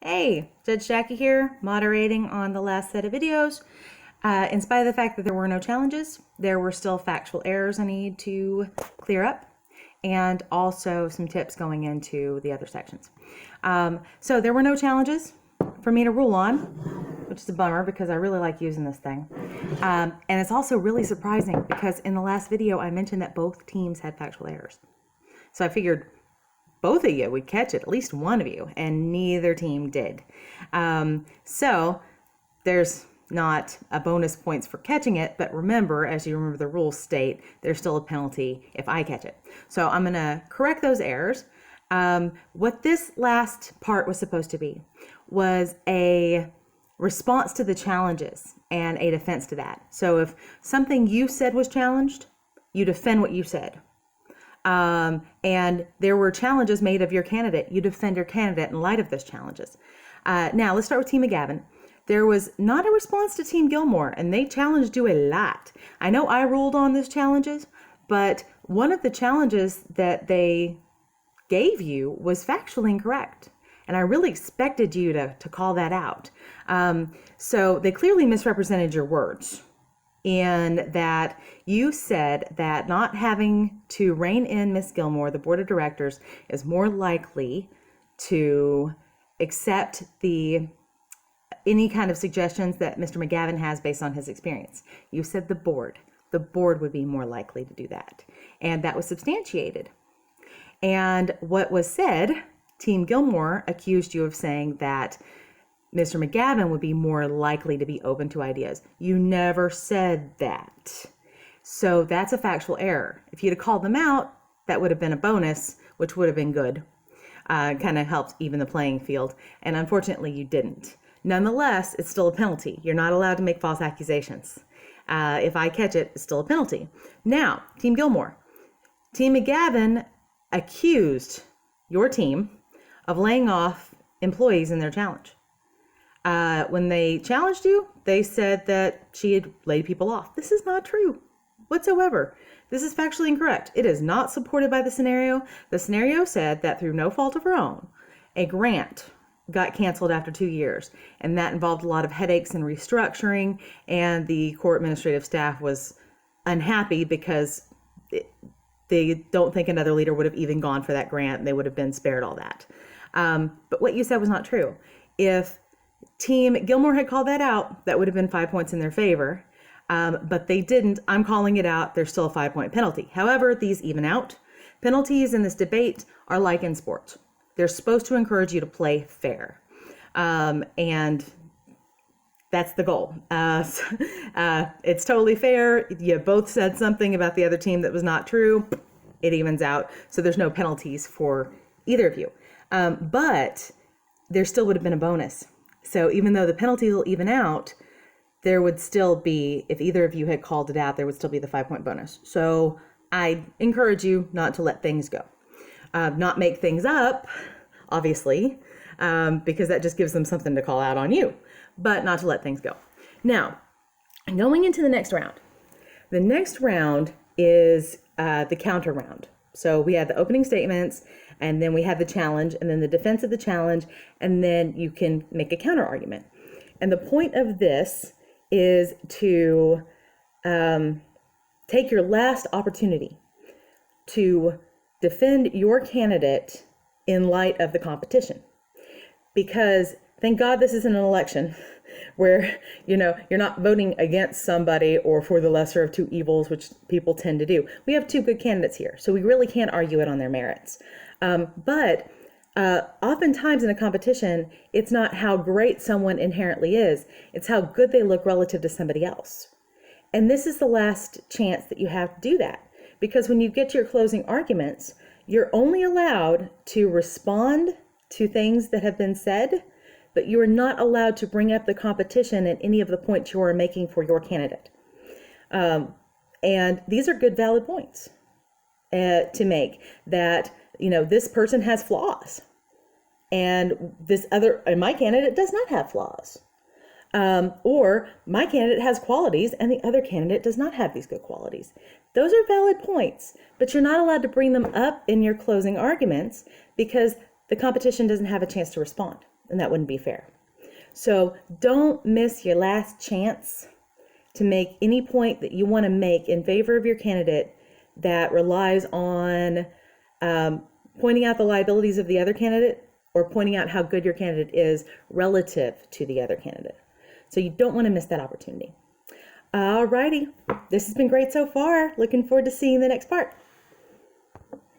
Hey, Judge Jackie here, moderating on the last set of videos. In spite of the fact that there were no challenges, there were still factual errors I need to clear up, and also some tips going into the other sections. So there were no challenges for me to rule on, which is a bummer because I really like using this thing. And it's also really surprising because in the last video I mentioned that both teams had factual errors. So I figured both of you would catch it, at least one of you, and neither team did. So there's not a bonus points for catching it, but remember, as you remember the rules state, there's still a penalty if I catch it. So I'm gonna correct those errors. What this last part was supposed to be was a response to the challenges and a defense to that. So if something you said was challenged, you defend what you said. And there were challenges made of your candidate. You defend your candidate in light of those challenges. Now let's start with Team McGavin. There was not a response to Team Gilmore, and they challenged you a lot. I know I ruled on those challenges, but one of the challenges that they gave you was factually incorrect. And I really expected you to call that out. So they clearly misrepresented your words, in that you said that not having to rein in Miss Gilmore, the board of directors, is more likely to accept any kind of suggestions that Mr. McGavin has based on his experience. You said the board would be more likely to do that. And that was substantiated. And what was said, Team Gilmore accused you of saying that Mr. McGavin would be more likely to be open to ideas. You never said that. So that's a factual error. If you'd have called them out, that would have been a bonus, which would have been good. Kind of helped even the playing field. And unfortunately, you didn't. Nonetheless, it's still a penalty. You're not allowed to make false accusations. If I catch it, it's still a penalty. Now, Team Gilmore. Team McGavin accused your team of laying off employees in their challenge. When they challenged you, they said that she had laid people off. This is not true whatsoever. This is factually incorrect. It is not supported by the scenario. The scenario said that through no fault of her own, a grant got canceled after 2 years, and that involved a lot of headaches and restructuring, and the core administrative staff was unhappy because they don't think another leader would have even gone for that grant, and they would have been spared all that. But what you said was not true. If Team Gilmore had called that out, that would have been 5 points in their favor, but they didn't. I'm calling it out. There's still a 5-point penalty. However, these even out. Penalties in this debate are like in sports. They're supposed to encourage you to play fair, and that's the goal. It's totally fair. You both said something about the other team that was not true. It evens out, so there's no penalties for either of you. But there still would have been a bonus. So even though the penalties will even out, there would still be, if either of you had called it out, there would still be the 5-point bonus. So I encourage you not to let things go. Not make things up, obviously, because that just gives them something to call out on you, but not to let things go. Now, going into the next round. The next round is the counter round. So we had the opening statements, and then we had the challenge, and then the defense of the challenge, and then you can make a counter argument. And the point of this is to take your last opportunity to defend your candidate in light of the competition. Because thank God this isn't an election where, you're not voting against somebody or for the lesser of two evils, which people tend to do. We have two good candidates here, so we really can't argue it on their merits. But oftentimes in a competition, it's not how great someone inherently is, it's how good they look relative to somebody else. And this is the last chance that you have to do that. Because when you get to your closing arguments, you're only allowed to respond to things that have been said, but you are not allowed to bring up the competition and any of the points you are making for your candidate. And these are good, valid points to make, that, this person has flaws, and my candidate does not have flaws. Or my candidate has qualities and the other candidate does not have these good qualities. Those are valid points, but you're not allowed to bring them up in your closing arguments because the competition doesn't have a chance to respond. and that wouldn't be fair. So don't miss your last chance to make any point that you want to make in favor of your candidate that relies on pointing out the liabilities of the other candidate or pointing out how good your candidate is relative to the other candidate. So you don't want to miss that opportunity. Alrighty, this has been great so far. Looking forward to seeing the next part.